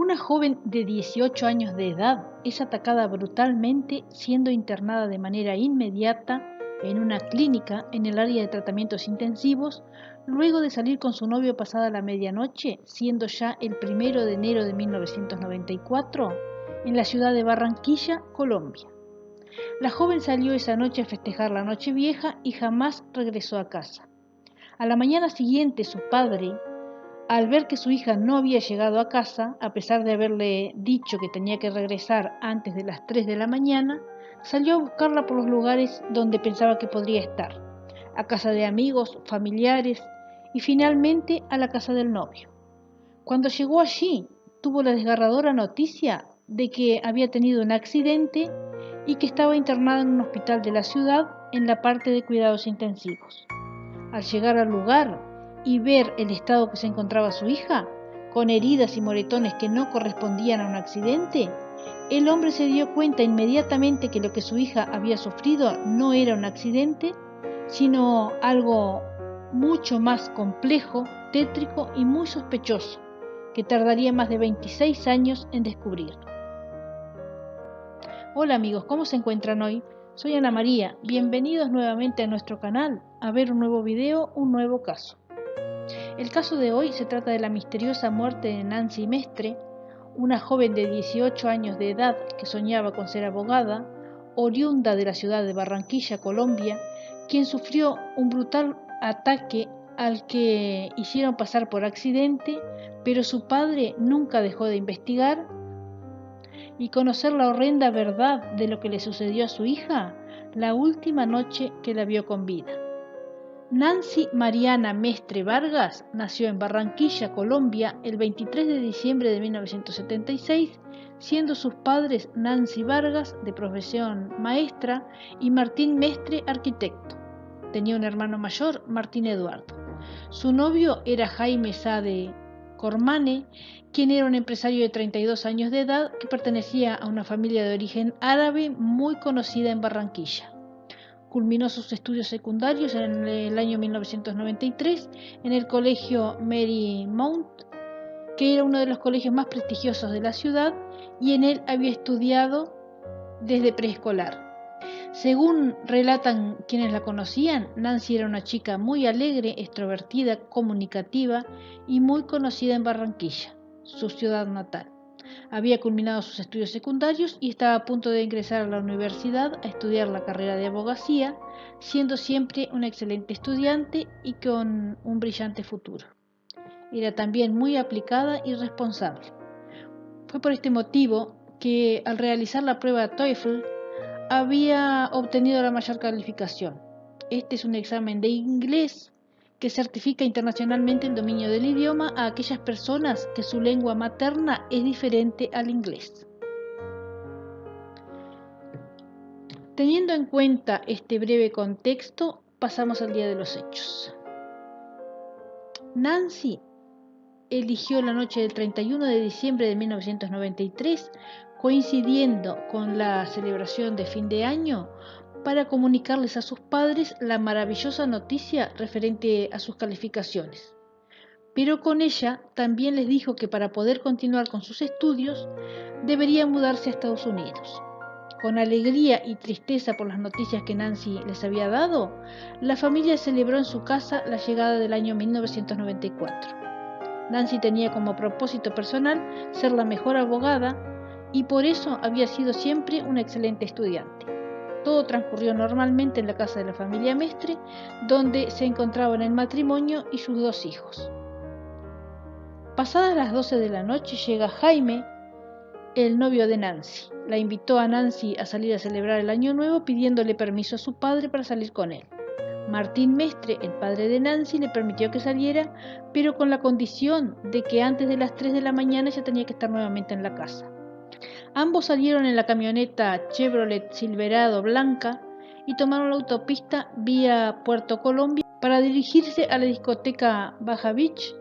Una joven de 18 años de edad es atacada brutalmente, siendo internada de manera inmediata en una clínica en el área de tratamientos intensivos, luego de salir con su novio pasada la medianoche, siendo ya el 1 de enero de 1994, en la ciudad de Barranquilla, Colombia. La joven salió esa noche a festejar la Nochevieja y jamás regresó a casa. A la mañana siguiente, su padre, al ver que su hija no había llegado a casa, a pesar de haberle dicho que tenía que regresar antes de las 3 de la mañana, salió a buscarla por los lugares donde pensaba que podría estar, a casa de amigos, familiares y finalmente a la casa del novio. Cuando llegó allí, tuvo la desgarradora noticia de que había tenido un accidente y que estaba internada en un hospital de la ciudad en la parte de cuidados intensivos. Al llegar al lugar y ver el estado que se encontraba su hija, con heridas y moretones que no correspondían a un accidente, el hombre se dio cuenta inmediatamente que lo que su hija había sufrido no era un accidente, sino algo mucho más complejo, tétrico y muy sospechoso, que tardaría más de 26 años en descubrirlo. Hola amigos, ¿cómo se encuentran hoy? Soy Ana María, bienvenidos nuevamente a nuestro canal a ver un nuevo video, un nuevo caso. El caso de hoy se trata de la misteriosa muerte de Nancy Mestre, una joven de 18 años de edad que soñaba con ser abogada, oriunda de la ciudad de Barranquilla, Colombia, quien sufrió un brutal ataque al que hicieron pasar por accidente, pero su padre nunca dejó de investigar y conocer la horrenda verdad de lo que le sucedió a su hija la última noche que la vio con vida. Nancy Mariana Mestre Vargas nació en Barranquilla, Colombia, el 23 de diciembre de 1976, siendo sus padres Nancy Vargas, de profesión maestra, y Martín Mestre, arquitecto. Tenía un hermano mayor, Martín Eduardo. Su novio era Jaime Sade Cormane, quien era un empresario de 32 años de edad que pertenecía a una familia de origen árabe muy conocida en Barranquilla. Culminó sus estudios secundarios en el año 1993 en el colegio Marymount, que era uno de los colegios más prestigiosos de la ciudad, y en él había estudiado desde preescolar. Según relatan quienes la conocían, Nancy era una chica muy alegre, extrovertida, comunicativa y muy conocida en Barranquilla, su ciudad natal. Había culminado sus estudios secundarios y estaba a punto de ingresar a la universidad a estudiar la carrera de abogacía, siendo siempre una excelente estudiante y con un brillante futuro. Era también muy aplicada y responsable. Fue por este motivo que al realizar la prueba TOEFL había obtenido la mayor calificación. Este es un examen de inglés que certifica internacionalmente el dominio del idioma a aquellas personas que su lengua materna es diferente al inglés. Teniendo en cuenta este breve contexto, pasamos al día de los hechos. Nancy eligió la noche del 31 de diciembre de 1993, coincidiendo con la celebración de fin de año, para comunicarles a sus padres la maravillosa noticia referente a sus calificaciones. Pero con ella también les dijo que para poder continuar con sus estudios debería mudarse a Estados Unidos. Con alegría y tristeza por las noticias que Nancy les había dado, la familia celebró en su casa la llegada del año 1994. Nancy tenía como propósito personal ser la mejor abogada y por eso había sido siempre una excelente estudiante. Todo transcurrió normalmente en la casa de la familia Mestre, donde se encontraban el matrimonio y sus 2 hijos. Pasadas las 12 de la noche llega Jaime, el novio de Nancy. La invitó a Nancy a salir a celebrar el año nuevo pidiéndole permiso a su padre para salir con él. Martín Mestre, el padre de Nancy, le permitió que saliera, pero con la condición de que antes de las 3 de la mañana ya tenía que estar nuevamente en la casa. Ambos salieron en la camioneta Chevrolet Silverado blanca y tomaron la autopista vía Puerto Colombia para dirigirse a la discoteca Baja Beach,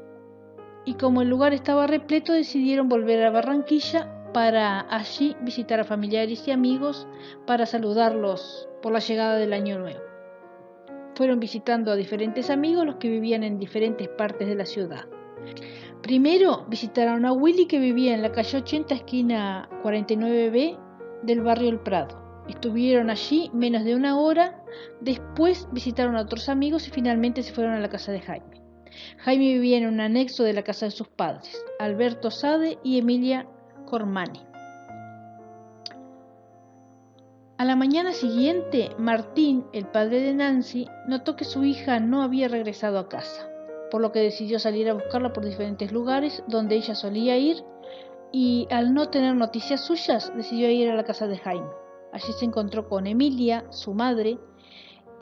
y como el lugar estaba repleto decidieron volver a Barranquilla para allí visitar a familiares y amigos para saludarlos por la llegada del año nuevo. Fueron visitando a diferentes amigos, los que vivían en diferentes partes de la ciudad. Primero visitaron a Willy, que vivía en la calle 80, esquina 49B del barrio El Prado. Estuvieron allí menos de una hora, después visitaron a otros amigos y finalmente se fueron a la casa de Jaime. Jaime vivía en un anexo de la casa de sus padres, Alberto Sade y Emilia Cormani. A la mañana siguiente, Martín, el padre de Nancy, notó que su hija no había regresado a casa, por lo que decidió salir a buscarla por diferentes lugares donde ella solía ir, y al no tener noticias suyas, decidió ir a la casa de Jaime. Allí se encontró con Emilia, su madre,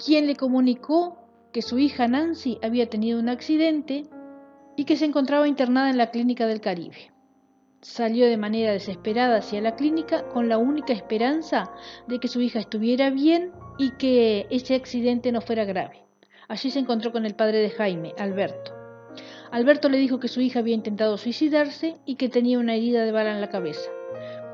quien le comunicó que su hija Nancy había tenido un accidente y que se encontraba internada en la clínica del Caribe. Salió de manera desesperada hacia la clínica con la única esperanza de que su hija estuviera bien y que ese accidente no fuera grave. Allí se encontró con el padre de Jaime, Alberto. Alberto le dijo que su hija había intentado suicidarse y que tenía una herida de bala en la cabeza.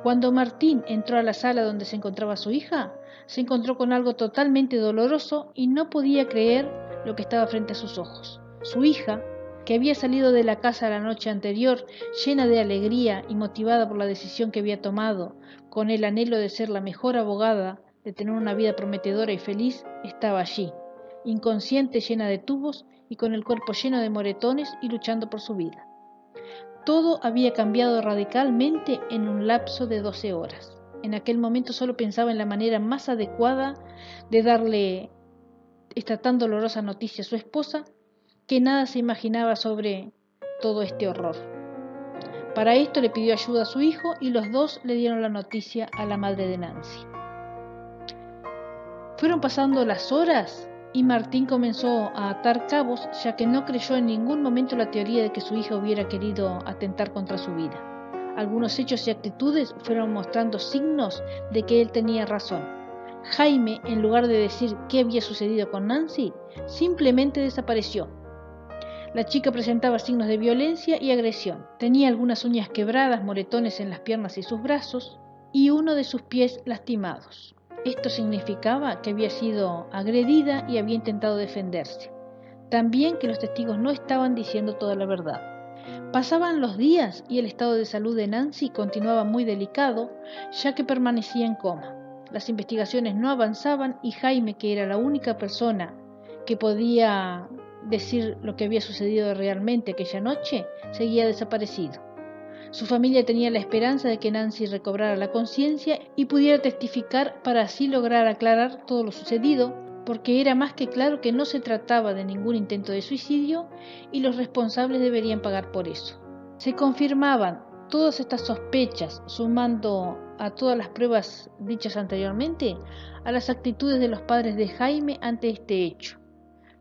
Cuando Martín entró a la sala donde se encontraba su hija, se encontró con algo totalmente doloroso y no podía creer lo que estaba frente a sus ojos. Su hija, que había salido de la casa la noche anterior llena de alegría y motivada por la decisión que había tomado, con el anhelo de ser la mejor abogada, de tener una vida prometedora y feliz, estaba allí, inconsciente, llena de tubos y con el cuerpo lleno de moretones y luchando por su vida. Todo había cambiado radicalmente en un lapso de 12 horas. En aquel momento solo pensaba en la manera más adecuada de darle esta tan dolorosa noticia a su esposa, que nada se imaginaba sobre todo este horror. Para esto le pidió ayuda a su hijo y los dos le dieron la noticia a la madre de Nancy. Fueron pasando las horas y Martín comenzó a atar cabos, ya que no creyó en ningún momento la teoría de que su hija hubiera querido atentar contra su vida. Algunos hechos y actitudes fueron mostrando signos de que él tenía razón. Jaime, en lugar de decir qué había sucedido con Nancy, simplemente desapareció. La chica presentaba signos de violencia y agresión. Tenía algunas uñas quebradas, moretones en las piernas y sus brazos, y uno de sus pies lastimados. Esto significaba que había sido agredida y había intentado defenderse. También que los testigos no estaban diciendo toda la verdad. Pasaban los días y el estado de salud de Nancy continuaba muy delicado, ya que permanecía en coma. Las investigaciones no avanzaban y Jaime, que era la única persona que podía decir lo que había sucedido realmente aquella noche, seguía desaparecido. Su familia tenía la esperanza de que Nancy recobrara la conciencia y pudiera testificar para así lograr aclarar todo lo sucedido, porque era más que claro que no se trataba de ningún intento de suicidio y los responsables deberían pagar por eso. Se confirmaban todas estas sospechas, sumando a todas las pruebas dichas anteriormente, a las actitudes de los padres de Jaime ante este hecho.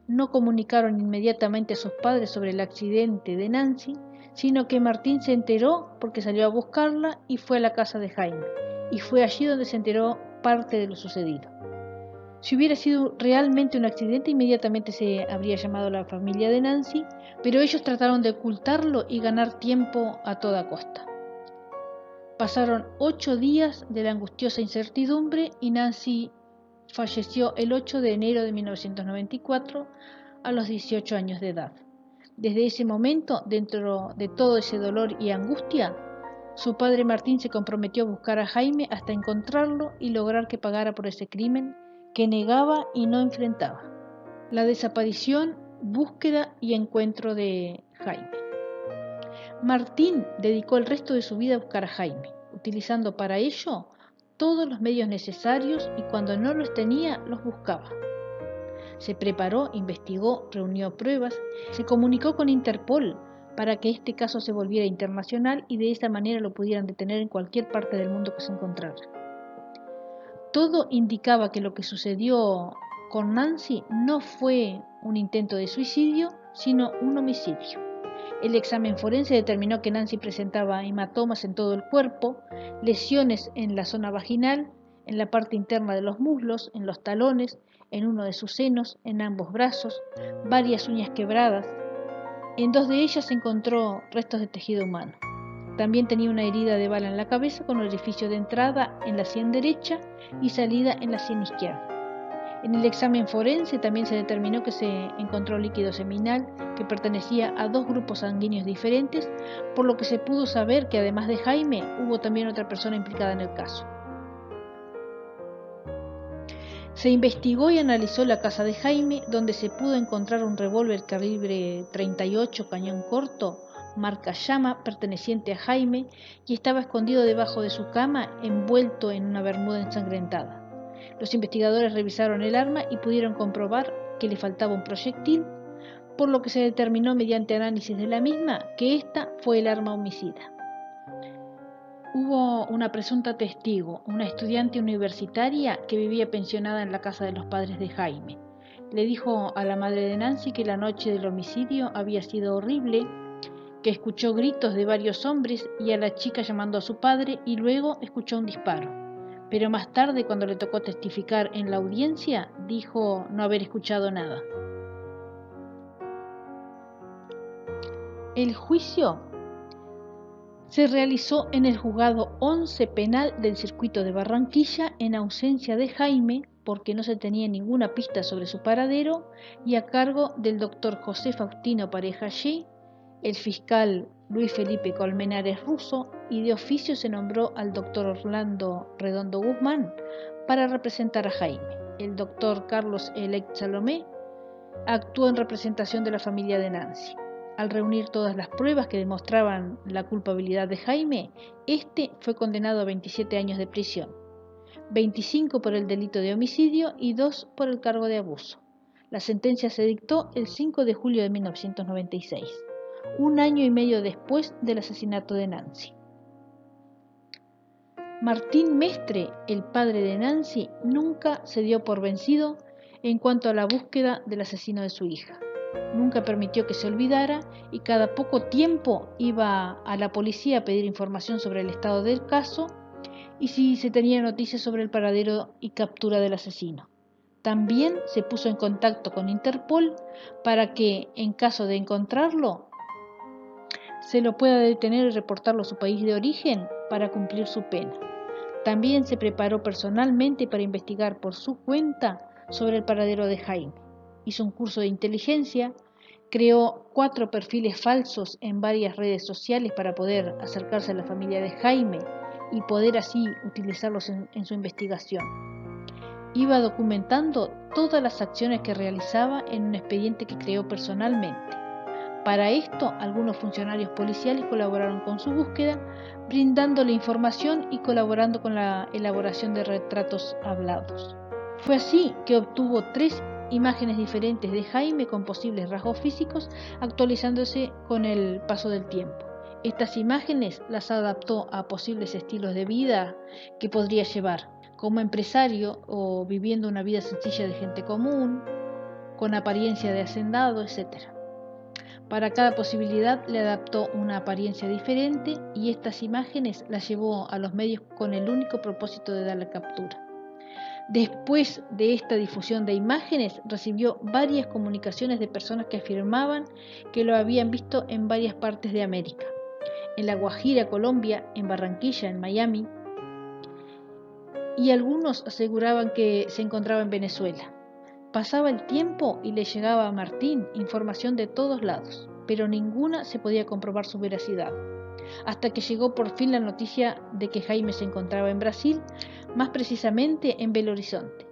No comunicaron inmediatamente a sus padres sobre el accidente de Nancy, sino que Martín se enteró porque salió a buscarla y fue a la casa de Jaime, y fue allí donde se enteró parte de lo sucedido. Si hubiera sido realmente un accidente, inmediatamente se habría llamado a la familia de Nancy, pero ellos trataron de ocultarlo y ganar tiempo a toda costa. Pasaron 8 días de la angustiosa incertidumbre y Nancy falleció el 8 de enero de 1994 a los 18 años de edad. Desde ese momento, dentro de todo ese dolor y angustia, su padre Martín se comprometió a buscar a Jaime hasta encontrarlo y lograr que pagara por ese crimen que negaba y no enfrentaba: la desaparición, búsqueda y encuentro de Jaime. Martín dedicó el resto de su vida a buscar a Jaime, utilizando para ello todos los medios necesarios, y cuando no los tenía, los buscaba. Se preparó, investigó, reunió pruebas, se comunicó con Interpol para que este caso se volviera internacional y de esa manera lo pudieran detener en cualquier parte del mundo que se encontrara. Todo indicaba que lo que sucedió con Nancy no fue un intento de suicidio, sino un homicidio. El examen forense determinó que Nancy presentaba hematomas en todo el cuerpo, lesiones en la zona vaginal, en la parte interna de los muslos, en los talones, en uno de sus senos, en ambos brazos, varias uñas quebradas. En 2 de ellas se encontró restos de tejido humano. También tenía una herida de bala en la cabeza con orificio de entrada en la sien derecha y salida en la sien izquierda. En el examen forense también se determinó que se encontró líquido seminal que pertenecía a dos grupos sanguíneos diferentes, por lo que se pudo saber que además de Jaime hubo también otra persona implicada en el caso. Se investigó y analizó la casa de Jaime, donde se pudo encontrar un revólver calibre 38 cañón corto, marca Llama, perteneciente a Jaime, y estaba escondido debajo de su cama, envuelto en una bermuda ensangrentada. Los investigadores revisaron el arma y pudieron comprobar que le faltaba un proyectil, por lo que se determinó mediante análisis de la misma que esta fue el arma homicida. Hubo una presunta testigo, una estudiante universitaria que vivía pensionada en la casa de los padres de Jaime. Le dijo a la madre de Nancy que la noche del homicidio había sido horrible, que escuchó gritos de varios hombres y a la chica llamando a su padre y luego escuchó un disparo. Pero más tarde, cuando le tocó testificar en la audiencia, dijo no haber escuchado nada. El juicio se realizó en el juzgado 11 penal del circuito de Barranquilla en ausencia de Jaime porque no se tenía ninguna pista sobre su paradero y a cargo del doctor José Faustino Pareja G, el fiscal Luis Felipe Colmenares Russo y de oficio se nombró al doctor Orlando Redondo Guzmán para representar a Jaime. El doctor Carlos Elect Salomé actuó en representación de la familia de Nancy. Al reunir todas las pruebas que demostraban la culpabilidad de Jaime, este fue condenado a 27 años de prisión, 25 por el delito de homicidio y 2 por el cargo de abuso. La sentencia se dictó el 5 de julio de 1996, un año y medio después del asesinato de Nancy. Martín Mestre, el padre de Nancy, nunca se dio por vencido en cuanto a la búsqueda del asesino de su hija. Nunca permitió que se olvidara y cada poco tiempo iba a la policía a pedir información sobre el estado del caso y si se tenía noticias sobre el paradero y captura del asesino. También se puso en contacto con Interpol para que, en caso de encontrarlo, se lo pueda detener y reportarlo a su país de origen para cumplir su pena. También se preparó personalmente para investigar por su cuenta sobre el paradero de Jaime. Hizo un curso de inteligencia, creó 4 perfiles falsos en varias redes sociales para poder acercarse a la familia de Jaime y poder así utilizarlos en su investigación. Iba documentando todas las acciones que realizaba en un expediente que creó personalmente. Para esto, algunos funcionarios policiales colaboraron con su búsqueda, brindándole información y colaborando con la elaboración de retratos hablados. Fue así que obtuvo 3 imágenes diferentes de Jaime con posibles rasgos físicos, actualizándose con el paso del tiempo. Estas imágenes las adaptó a posibles estilos de vida que podría llevar, como empresario o viviendo una vida sencilla de gente común, con apariencia de hacendado, etc. Para cada posibilidad le adaptó una apariencia diferente y estas imágenes las llevó a los medios con el único propósito de darle captura. Después de esta difusión de imágenes, recibió varias comunicaciones de personas que afirmaban que lo habían visto en varias partes de América. En La Guajira, Colombia, en Barranquilla, en Miami, y algunos aseguraban que se encontraba en Venezuela. Pasaba el tiempo y le llegaba a Martín información de todos lados, pero ninguna se podía comprobar su veracidad. Hasta que llegó por fin la noticia de que Jaime se encontraba en Brasil, más precisamente en Belo Horizonte.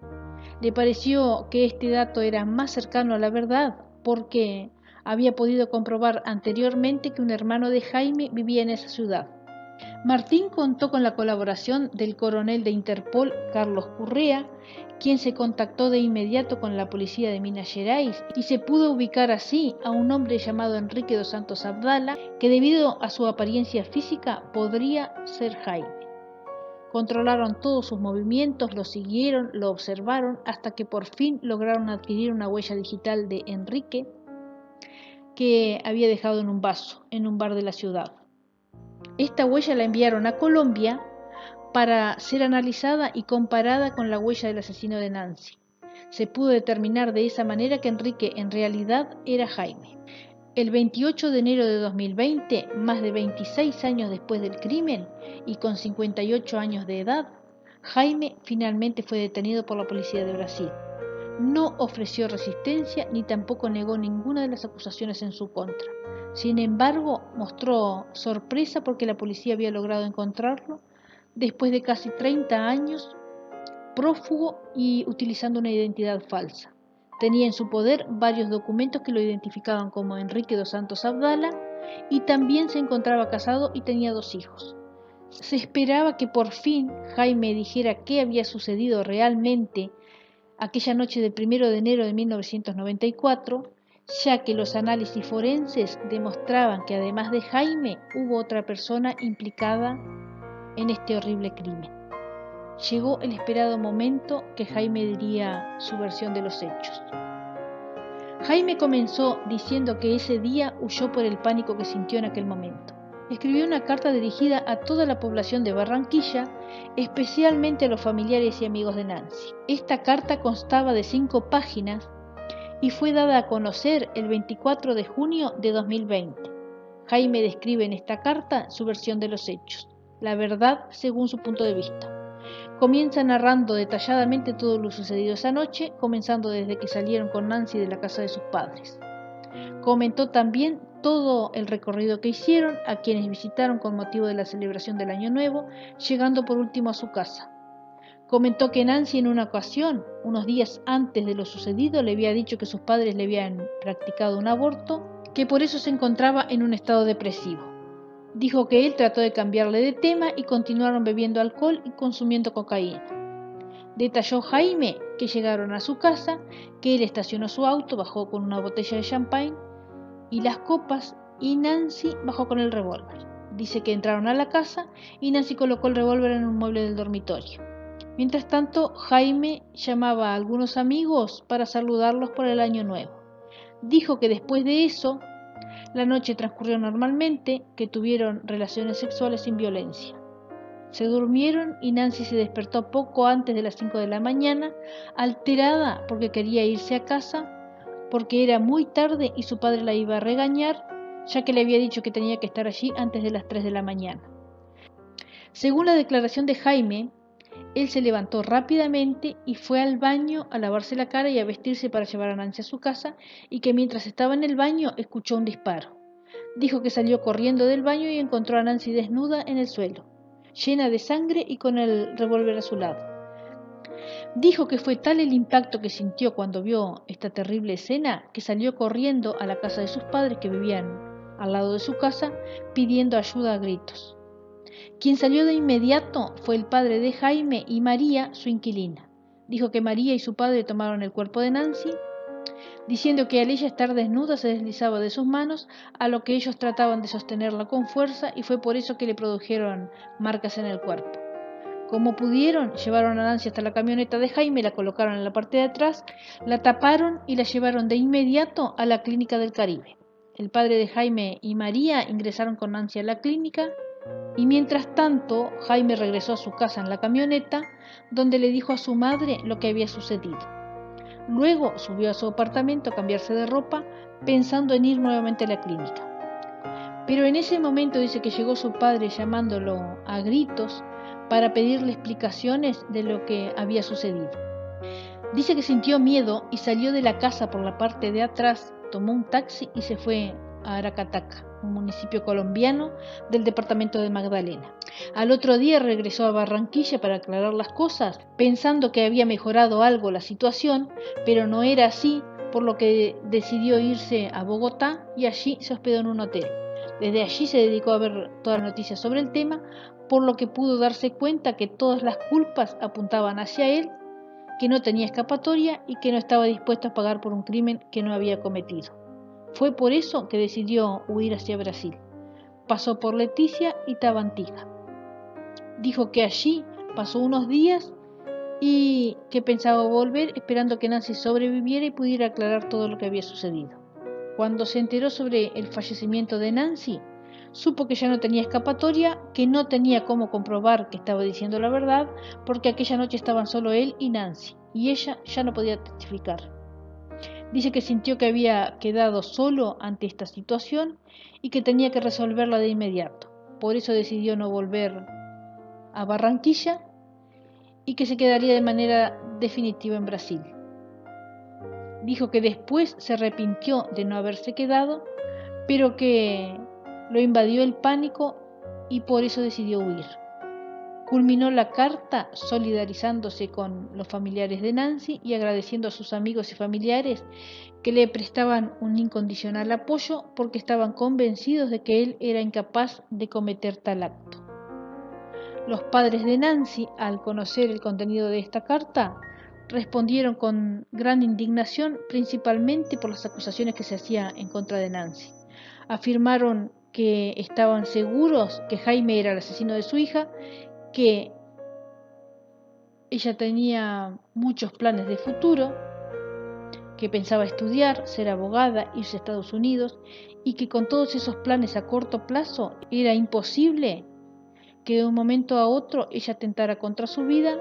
Le pareció que este dato era más cercano a la verdad porque había podido comprobar anteriormente que un hermano de Jaime vivía en esa ciudad. Martín contó con la colaboración del coronel de Interpol, Carlos Correa, quien se contactó de inmediato con la policía de Minas Gerais y se pudo ubicar así a un hombre llamado Enrique dos Santos Abdala, que debido a su apariencia física podría ser Jaime. Controlaron todos sus movimientos, lo siguieron, lo observaron, hasta que por fin lograron adquirir una huella digital de Enrique que había dejado en un vaso, en un bar de la ciudad. Esta huella la enviaron a Colombia para ser analizada y comparada con la huella del asesino de Nancy. Se pudo determinar de esa manera que Enrique en realidad era Jaime. El 28 de enero de 2020, más de 26 años después del crimen y con 58 años de edad, Jaime finalmente fue detenido por la policía de Brasil. no ofreció resistencia ni tampoco negó ninguna de las acusaciones en su contra. Sin embargo, mostró sorpresa porque la policía había logrado encontrarlo después de casi 30 años prófugo y utilizando una identidad falsa. Tenía en su poder varios documentos que lo identificaban como Enrique dos Santos Abdala y también se encontraba casado y tenía 2 hijos. Se esperaba que por fin Jaime dijera qué había sucedido realmente aquella noche del 1 de enero de 1994, ya que los análisis forenses demostraban que además de Jaime hubo otra persona implicada en este horrible crimen. Llegó el esperado momento que Jaime diría su versión de los hechos. Jaime comenzó diciendo que ese día huyó por el pánico que sintió en aquel momento. Escribió una carta dirigida a toda la población de Barranquilla, especialmente a los familiares y amigos de Nancy. Esta carta constaba de 5 páginas y fue dada a conocer el 24 de junio de 2020. Jaime describe en esta carta su versión de los hechos, la verdad según su punto de vista. Comienza narrando detalladamente todo lo sucedido esa noche, comenzando desde que salieron con Nancy de la casa de sus padres. Comentó también todo el recorrido que hicieron, a quienes visitaron con motivo de la celebración del Año Nuevo, llegando por último a su casa. Comentó que Nancy en una ocasión, unos días antes de lo sucedido, le había dicho que sus padres le habían practicado un aborto, que por eso se encontraba en un estado depresivo. Dijo que él trató de cambiarle de tema y continuaron bebiendo alcohol y consumiendo cocaína. Detalló Jaime que llegaron a su casa, que él estacionó su auto, bajó con una botella de champagne y las copas, y Nancy bajó con el revólver. Dice que entraron a la casa y Nancy colocó el revólver en un mueble del dormitorio. Mientras tanto, Jaime llamaba a algunos amigos para saludarlos por el Año Nuevo. Dijo que después de eso, la noche transcurrió normalmente, que tuvieron relaciones sexuales sin violencia. Se durmieron y Nancy se despertó poco antes de las 5 de la mañana, alterada porque quería irse a casa, porque era muy tarde y su padre la iba a regañar, ya que le había dicho que tenía que estar allí antes de las 3 de la mañana. Según la declaración de Jaime, él se levantó rápidamente y fue al baño a lavarse la cara y a vestirse para llevar a Nancy a su casa, y que mientras estaba en el baño escuchó un disparo. Dijo que salió corriendo del baño y encontró a Nancy desnuda en el suelo, llena de sangre y con el revólver a su lado. Dijo que fue tal el impacto que sintió cuando vio esta terrible escena que salió corriendo a la casa de sus padres, que vivían al lado de su casa, pidiendo ayuda a gritos. Quien salió de inmediato fue el padre de Jaime y María, su inquilina. Dijo que María y su padre tomaron el cuerpo de Nancy, diciendo que al ella estar desnuda se deslizaba de sus manos, a lo que ellos trataban de sostenerla con fuerza, y fue por eso que le produjeron marcas en el cuerpo. Como pudieron, llevaron a Nancy hasta la camioneta de Jaime, la colocaron en la parte de atrás, la taparon y la llevaron de inmediato a la clínica del Caribe. El padre de Jaime y María ingresaron con Nancy a la clínica y mientras tanto Jaime regresó a su casa en la camioneta, donde le dijo a su madre lo que había sucedido. Luego subió a su apartamento a cambiarse de ropa, pensando en ir nuevamente a la clínica. Pero en ese momento dice que llegó su padre llamándolo a gritos para pedirle explicaciones de lo que había sucedido. Dice que sintió miedo y salió de la casa por la parte de atrás, tomó un taxi y se fue a Aracataca, un municipio colombiano del departamento de Magdalena. Al otro día regresó a Barranquilla para aclarar las cosas, pensando que había mejorado algo la situación, pero no era así, por lo que decidió irse a Bogotá y allí se hospedó en un hotel. Desde allí se dedicó a ver todas las noticias sobre el tema, por lo que pudo darse cuenta que todas las culpas apuntaban hacia él, que no tenía escapatoria y que no estaba dispuesto a pagar por un crimen que no había cometido. Fue por eso que decidió huir hacia Brasil. Pasó por Leticia y Tabantiga. Dijo que allí pasó unos días y que pensaba volver esperando que Nancy sobreviviera y pudiera aclarar todo lo que había sucedido. Cuando se enteró sobre el fallecimiento de Nancy, supo que ya no tenía escapatoria, que no tenía cómo comprobar que estaba diciendo la verdad, porque aquella noche estaban solo él y Nancy, y ella ya no podía testificar. Dice que sintió que había quedado solo ante esta situación y que tenía que resolverla de inmediato. Por eso decidió no volver a Barranquilla y que se quedaría de manera definitiva en Brasil. Dijo que después se arrepintió de no haberse quedado, pero que lo invadió el pánico y por eso decidió huir. Culminó la carta solidarizándose con los familiares de Nancy y agradeciendo a sus amigos y familiares que le prestaban un incondicional apoyo porque estaban convencidos de que él era incapaz de cometer tal acto. Los padres de Nancy, al conocer el contenido de esta carta, respondieron con gran indignación, principalmente por las acusaciones que se hacían en contra de Nancy. Afirmaron que estaban seguros que Jaime era el asesino de su hija, que ella tenía muchos planes de futuro, que pensaba estudiar, ser abogada, irse a Estados Unidos y que con todos esos planes a corto plazo era imposible que de un momento a otro ella atentara contra su vida,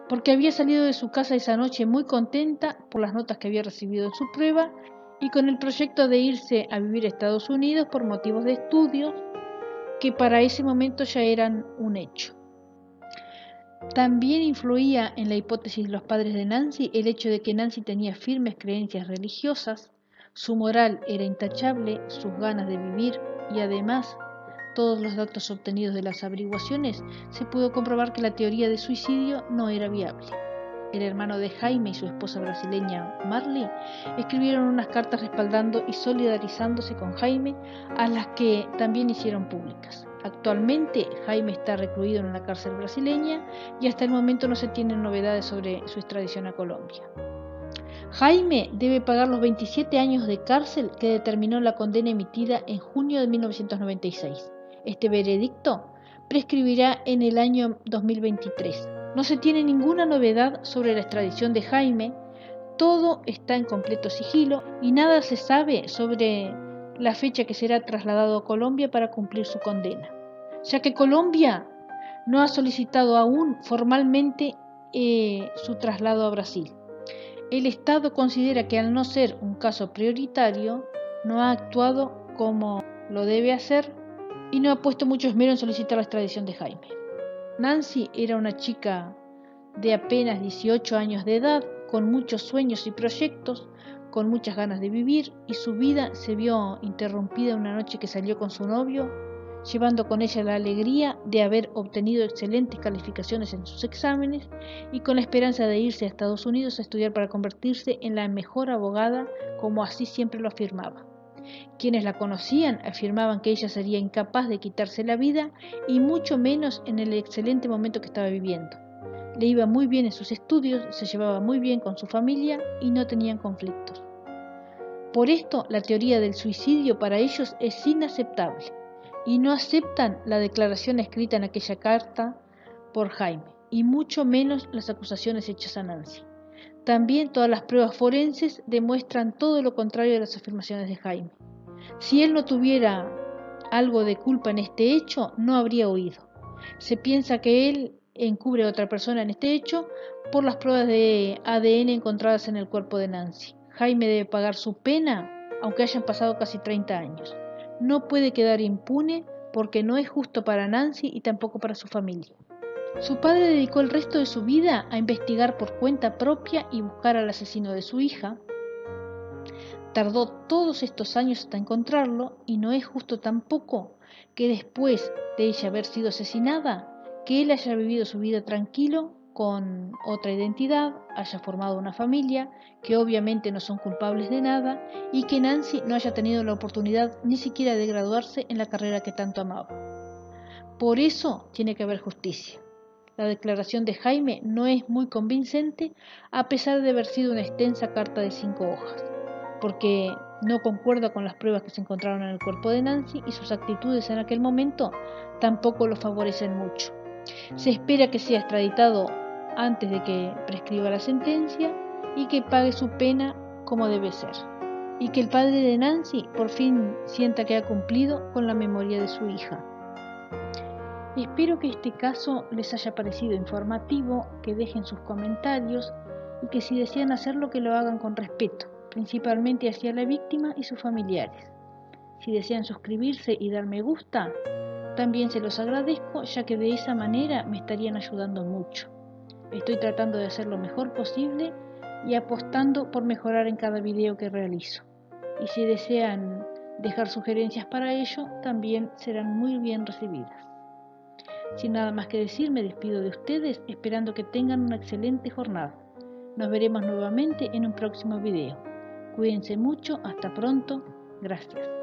porque había salido de su casa esa noche muy contenta por las notas que había recibido en su prueba y con el proyecto de irse a vivir a Estados Unidos por motivos de estudios que para ese momento ya eran un hecho. También influía en la hipótesis de los padres de Nancy el hecho de que Nancy tenía firmes creencias religiosas, su moral era intachable, sus ganas de vivir y además todos los datos obtenidos de las averiguaciones se pudo comprobar que la teoría de suicidio no era viable. El hermano de Jaime y su esposa brasileña Marley escribieron unas cartas respaldando y solidarizándose con Jaime, a las que también hicieron públicas. Actualmente Jaime está recluido en una cárcel brasileña y hasta el momento no se tienen novedades sobre su extradición a Colombia. Jaime debe pagar los 27 años de cárcel que determinó la condena emitida en junio de 1996. Este veredicto prescribirá en el año 2023. No se tiene ninguna novedad sobre la extradición de Jaime, todo está en completo sigilo y nada se sabe sobre la fecha que será trasladado a Colombia para cumplir su condena, ya que Colombia no ha solicitado aún formalmente su traslado a Brasil. El Estado considera que al no ser un caso prioritario, no ha actuado como lo debe hacer y no ha puesto mucho esmero en solicitar la extradición de Jaime. Nancy era una chica de apenas 18 años de edad, con muchos sueños y proyectos, con muchas ganas de vivir, y su vida se vio interrumpida una noche que salió con su novio, llevando con ella la alegría de haber obtenido excelentes calificaciones en sus exámenes y con la esperanza de irse a Estados Unidos a estudiar para convertirse en la mejor abogada, como así siempre lo afirmaba. Quienes la conocían afirmaban que ella sería incapaz de quitarse la vida y mucho menos en el excelente momento que estaba viviendo. Le iba muy bien en sus estudios, se llevaba muy bien con su familia y no tenían conflictos. Por esto, la teoría del suicidio para ellos es inaceptable y no aceptan la declaración escrita en aquella carta por Jaime y mucho menos las acusaciones hechas a Nancy. También todas las pruebas forenses demuestran todo lo contrario de las afirmaciones de Jaime. Si él no tuviera algo de culpa en este hecho, no habría huido. Se piensa que él encubre a otra persona en este hecho por las pruebas de ADN encontradas en el cuerpo de Nancy. Jaime debe pagar su pena, aunque hayan pasado casi 30 años. No puede quedar impune porque no es justo para Nancy y tampoco para su familia. Su padre dedicó el resto de su vida a investigar por cuenta propia y buscar al asesino de su hija. Tardó todos estos años hasta encontrarlo y no es justo tampoco que después de ella haber sido asesinada, que él haya vivido su vida tranquilo, con otra identidad, haya formado una familia, que obviamente no son culpables de nada, y que Nancy no haya tenido la oportunidad ni siquiera de graduarse en la carrera que tanto amaba. Por eso tiene que haber justicia. La declaración de Jaime no es muy convincente, a pesar de haber sido una extensa carta de 5 hojas, porque no concuerda con las pruebas que se encontraron en el cuerpo de Nancy y sus actitudes en aquel momento tampoco lo favorecen mucho. Se espera que sea extraditado antes de que prescriba la sentencia y que pague su pena como debe ser, y que el padre de Nancy por fin sienta que ha cumplido con la memoria de su hija. Espero que este caso les haya parecido informativo, que dejen sus comentarios y que si desean hacerlo que lo hagan con respeto, principalmente hacia la víctima y sus familiares. Si desean suscribirse y dar me gusta, también se los agradezco, ya que de esa manera me estarían ayudando mucho. Estoy tratando de hacer lo mejor posible y apostando por mejorar en cada video que realizo. Y si desean dejar sugerencias para ello, también serán muy bien recibidas. Sin nada más que decir, me despido de ustedes esperando que tengan una excelente jornada. Nos veremos nuevamente en un próximo video. Cuídense mucho, hasta pronto, gracias.